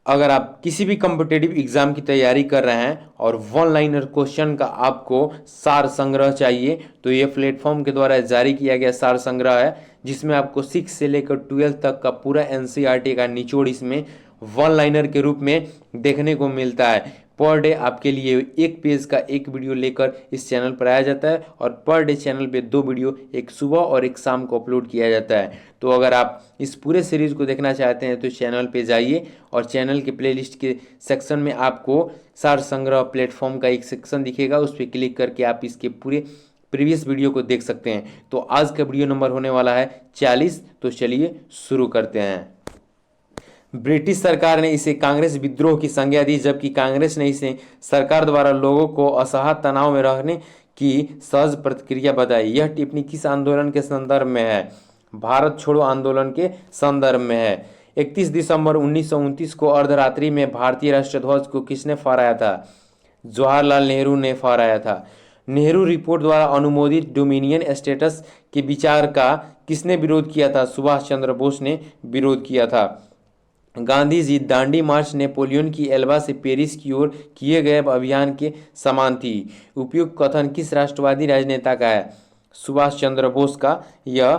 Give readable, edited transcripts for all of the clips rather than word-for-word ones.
अगर आप किसी भी कॉम्पिटिटिव एग्जाम की तैयारी कर रहे हैं और वन लाइनर क्वेश्चन का आपको सार संग्रह चाहिए, तो ये प्लेटफॉर्म के द्वारा जारी किया गया सार संग्रह है, जिसमें आपको 6 से लेकर 12 तक का पूरा एनसीईआरटी का निचोड़ इसमें वन लाइनर के रूप में देखने को मिलता है। पर डे आपके लिए एक पेज का एक वीडियो लेकर इस चैनल पर आया जाता है और पर डे चैनल पे 2 वीडियो, एक सुबह और एक शाम को अपलोड किया जाता है। तो अगर आप इस पूरे सीरीज़ को देखना चाहते हैं तो चैनल पे जाइए और चैनल के प्लेलिस्ट के सेक्शन में आपको सार संग्रह प्लेटफॉर्म का एक सेक्शन दिखेगा, उस पर क्लिक करके आप इसके पूरे प्रीवियस वीडियो को देख सकते हैं। तो आज का वीडियो नंबर होने वाला है 40। तो चलिए शुरू करते हैं। ब्रिटिश सरकार ने इसे कांग्रेस विद्रोह की संज्ञा दी, जबकि कांग्रेस ने इसे सरकार द्वारा लोगों को असहज तनाव में रहने की सहज प्रतिक्रिया बताई। यह टिप्पणी किस आंदोलन के संदर्भ में है? भारत छोड़ो आंदोलन के संदर्भ में है। 31 दिसंबर 1929 को अर्धरात्रि में भारतीय राष्ट्रध्वज को किसने फहराया था? जवाहरलाल नेहरू ने फहराया था। नेहरू रिपोर्ट द्वारा अनुमोदित डोमिनियन स्टेटस के विचार का किसने विरोध किया था? सुभाष चंद्र बोस ने विरोध किया था। गांधी जी दांडी मार्च नेपोलियन की एल्बा से पेरिस की ओर किए गए अभियान के समान थी। उपयुक्त कथन किस राष्ट्रवादी राजनेता का है? सुभाष चंद्र बोस का यह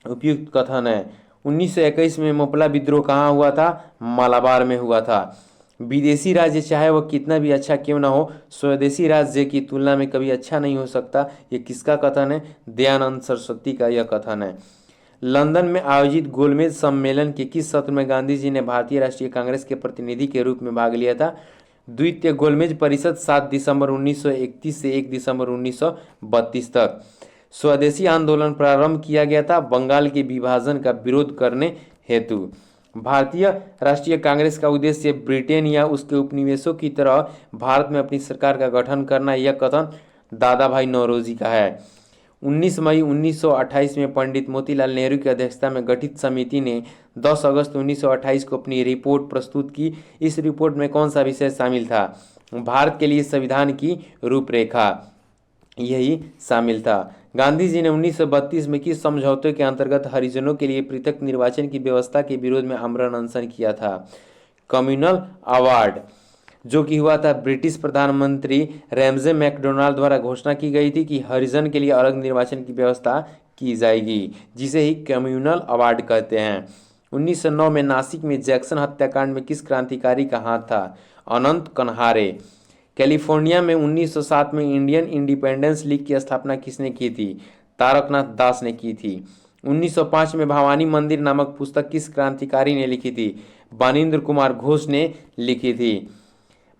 उपयुक्त कथन है। 1921 में मोपला विद्रोह कहाँ हुआ था? मालाबार में हुआ था। विदेशी राज्य चाहे वह कितना भी अच्छा क्यों ना हो, स्वदेशी राज्य की तुलना में कभी अच्छा नहीं हो सकता। ये किसका कथन है? दयानंद सरस्वती का यह कथन है। लंदन में आयोजित गोलमेज सम्मेलन के किस सत्र में गांधी जी ने भारतीय राष्ट्रीय कांग्रेस के प्रतिनिधि के रूप में भाग लिया था? द्वितीय गोलमेज परिषद 7 दिसंबर 1931 से 1 दिसंबर 1932 तक। स्वदेशी आंदोलन प्रारंभ किया गया था बंगाल के विभाजन का विरोध करने हेतु। भारतीय राष्ट्रीय कांग्रेस का उद्देश्य ब्रिटेन या उसके उपनिवेशों की तरह भारत में अपनी सरकार का गठन करना। यह कथन दादा भाई नौरोजी का है। 19 मई 1928 में पंडित मोतीलाल नेहरू की अध्यक्षता में गठित समिति ने 10 अगस्त 1928 को अपनी रिपोर्ट प्रस्तुत की। इस रिपोर्ट में कौन सा विषय शामिल था? भारत के लिए संविधान की रूपरेखा, यही शामिल था। गांधी जी ने 1932 में किस समझौते के अंतर्गत हरिजनों के लिए पृथक निर्वाचन की व्यवस्था के विरोध में आमरण अनशन किया था? कम्युनल अवार्ड, जो कि हुआ था ब्रिटिश प्रधानमंत्री रैमजे मैकडोनाल्ड द्वारा घोषणा की गई थी कि हरिजन के लिए अलग निर्वाचन की व्यवस्था की जाएगी, जिसे ही कम्युनल अवार्ड कहते हैं। 1909 में नासिक में जैक्सन हत्याकांड में किस क्रांतिकारी का हाथ था? अनंत कन्हारे। कैलिफोर्निया में 1907 में इंडियन इंडिपेंडेंस लीग की स्थापना किसने की थी? तारकनाथ दास ने की थी। 1905 में भवानी मंदिर नामक पुस्तक किस क्रांतिकारी ने लिखी थी? बानीन्द्र कुमार घोष ने लिखी थी।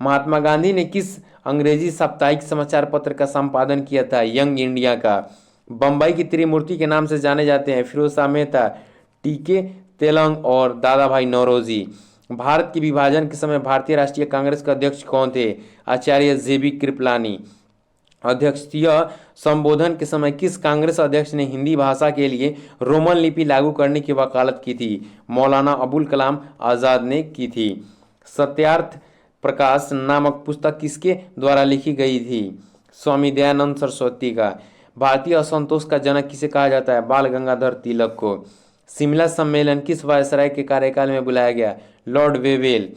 महात्मा गांधी ने किस अंग्रेजी साप्ताहिक समाचार पत्र का संपादन किया था? यंग इंडिया का। बम्बई की त्रिमूर्ति के नाम से जाने जाते हैं फिरोज शाह मेहता, टीके तेलंग और दादा भाई नौरोजी। भारत के विभाजन के समय भारतीय राष्ट्रीय कांग्रेस के अध्यक्ष कौन थे? आचार्य जेबी कृपलानी। अध्यक्षीय संबोधन के समय किस कांग्रेस अध्यक्ष ने हिंदी भाषा के लिए रोमन लिपि लागू करने की वकालत की थी? मौलाना अबुल कलाम आजाद ने की थी। सत्यार्थ प्रकाश नामक पुस्तक किसके द्वारा लिखी गई थी? स्वामी दयानंद सरस्वती का। भारतीय असंतोष का जनक किसे कहा जाता है? बाल गंगाधर तिलक को। शिमला सम्मेलन किस वायसराय के कार्यकाल में बुलाया गया? Lord Wavell.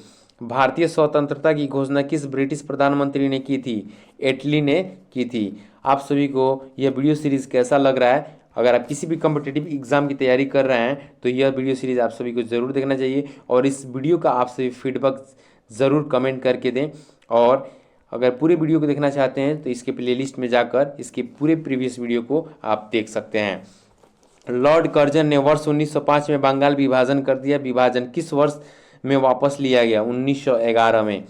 भारतीय स्वतंत्रता की घोषणा किस ब्रिटिश प्रधानमंत्री ने की थी? एटली ने की थी। आप सभी को यह वीडियो सीरीज कैसा लग रहा है? अगर आप किसी भी कॉम्पिटिटिव एग्जाम की तैयारी कर रहे हैं तो यह वीडियो सीरीज आप सभी को जरूर देखना चाहिए और इस वीडियो का आप सभी फीडबैक ज़रूर कमेंट करके दें। और अगर पूरे वीडियो को देखना चाहते हैं तो इसके प्लेलिस्ट में जाकर इसके पूरे प्रीवियस वीडियो को आप देख सकते हैं। लॉर्ड कर्जन ने वर्ष 1905 में बंगाल विभाजन कर दिया। विभाजन किस वर्ष में वापस लिया गया? 1911 में।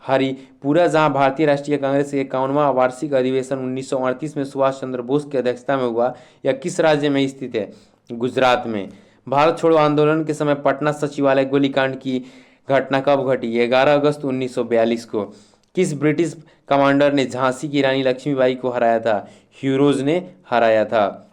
हरिपुरा, जहां भारतीय राष्ट्रीय कांग्रेस के 51वां वार्षिक अधिवेशन 1938 में सुभाष चंद्र बोस की अध्यक्षता में हुआ, यह किस राज्य में स्थित है? गुजरात में। भारत छोड़ो आंदोलन के समय पटना सचिवालय गोलीकांड की घटना कब घटी? 11 अगस्त 1942 को। किस ब्रिटिश कमांडर ने झांसी की रानी लक्ष्मीबाई को हराया था? ह्यूरोज ने हराया था।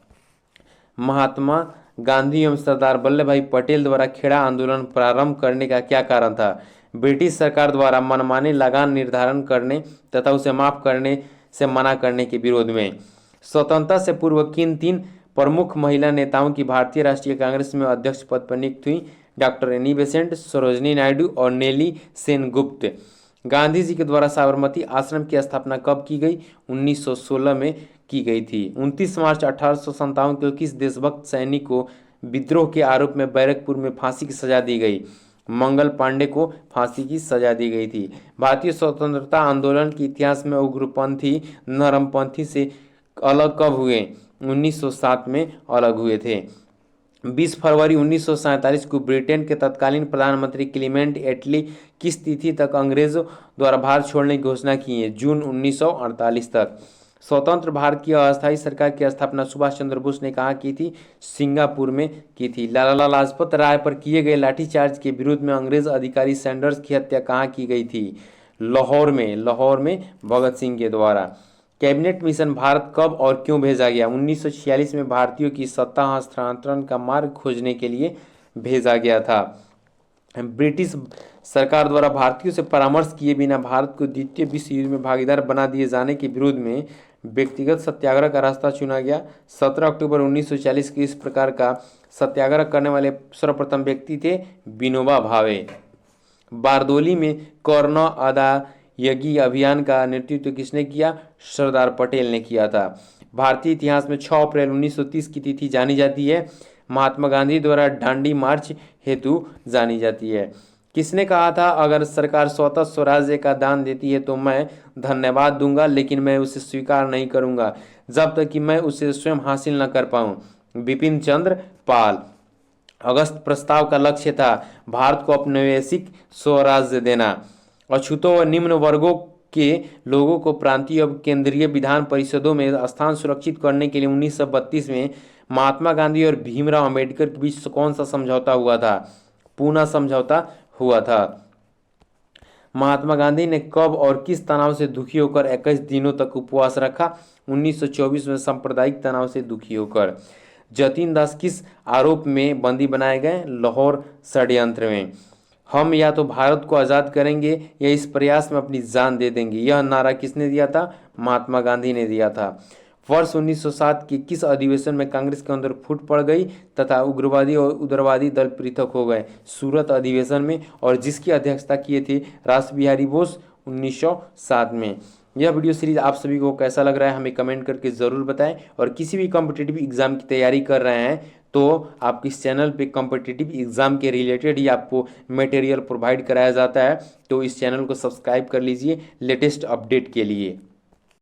महात्मा गांधी एवं सरदार वल्लभ भाई पटेल द्वारा खेड़ा आंदोलन प्रारंभ करने का क्या कारण था? ब्रिटिश सरकार द्वारा मनमाने लगान निर्धारण करने तथा उसे माफ करने से मना करने के विरोध में। स्वतंत्रता से पूर्व किन 3 प्रमुख महिला नेताओं की भारतीय राष्ट्रीय कांग्रेस में अध्यक्ष पद पर नियुक्ति हुई? Doctor Annie Besant, Sarojini Naidu और नेली सेनगुप्त। गांधी जी के द्वारा साबरमती आश्रम की स्थापना कब की गई? 1916 में की गई थी। 29 मार्च 1857 को किस देशभक्त सैनिक को विद्रोह के आरोप में बैरकपुर में फांसी की सजा दी गई? मंगल पांडे को फांसी की सजा दी गई थी। भारतीय स्वतंत्रता आंदोलन के इतिहास में उग्रपंथी नरमपंथी से अलग कब हुए? 1907 में अलग हुए थे। 20 फरवरी 1947 को ब्रिटेन के तत्कालीन प्रधानमंत्री क्लीमेंट एटली किस तिथि तक अंग्रेजों द्वारा भारत छोड़ने की घोषणा की है? जून 1948 तक। स्वतंत्र भारत की अस्थायी सरकार की स्थापना सुभाष चंद्र बोस ने कहाँ की थी? सिंगापुर में की थी। लाला लाजपत राय पर किए गए लाठीचार्ज के विरोध में अंग्रेज अधिकारी सैंडर्स की हत्या कहाँ की गई थी? लाहौर में भगत सिंह के द्वारा। कैबिनेट मिशन भारत कब और क्यों भेजा गया? 1946 में भारतीयों की सत्ता हस्तांतरण का मार्ग खोजने के लिए भेजा गया था। ब्रिटिश सरकार द्वारा भारतीयों से परामर्श किए बिना भारत को द्वितीय विश्व युद्ध में भागीदार बना दिए जाने के विरोध में व्यक्तिगत सत्याग्रह का रास्ता चुना गया। 17 अक्टूबर 1940 को इस प्रकार का सत्याग्रह करने वाले सर्वप्रथम व्यक्ति थे विनोबा भावे। बारदोली में कॉर्नो अदायगी अभियान का नेतृत्व किसने किया? सरदार पटेल ने किया था। भारतीय इतिहास में 6 अप्रैल 1930 की तिथि जानी जाती है। महात्मा गांधी द्वारा दांडी मार्च हेतु जानी जाती है। किसने कहा था अगर सरकार स्वतः स्वराज्य का दान देती है तो मैं धन्यवाद दूंगा, लेकिन मैं उसे स्वीकार नहीं करूंगा जब तक कि मैं उसे स्वयं हासिल न कर पाऊं? बिपिन चंद्र पाल। अगस्त प्रस्ताव का लक्ष्य था भारत को औपनिवेशिक स्वराज्य देना। अछूतों व निम्न वर्गों के लोगों को प्रांतीय और केंद्रीय विधान परिषदों में स्थान सुरक्षित करने के लिए 1932 में महात्मा गांधी और भीमराव अंबेडकर के बीच कौन सा समझौता हुआ था? पूना समझौता हुआ था। महात्मा गांधी ने कब और किस तनाव से दुखी होकर 21 दिनों तक उपवास रखा? 1924 में सांप्रदायिक तनाव से दुखी होकर। जतीन दास किस आरोप में बंदी बनाए गए? लाहौर षड्यंत्र में। हम या तो भारत को आज़ाद करेंगे या इस प्रयास में अपनी जान दे देंगे, यह नारा किसने दिया था? महात्मा गांधी ने दिया था। वर्ष 1907 के किस अधिवेशन में कांग्रेस के अंदर फूट पड़ गई तथा उग्रवादी और उदारवादी दल पृथक हो गए? सूरत अधिवेशन में, और जिसकी अध्यक्षता किए थे रास बिहारी बोस 1907 में। यह वीडियो सीरीज आप सभी को कैसा लग रहा है हमें कमेंट करके ज़रूर बताएं। और किसी भी कॉम्पिटिटिव एग्जाम की तैयारी कर रहे हैं तो आप इस चैनल पे कॉम्पिटिटिव एग्जाम के रिलेटेड ही आपको मटेरियल प्रोवाइड कराया जाता है, तो इस चैनल को सब्सक्राइब कर लीजिए लेटेस्ट अपडेट के लिए।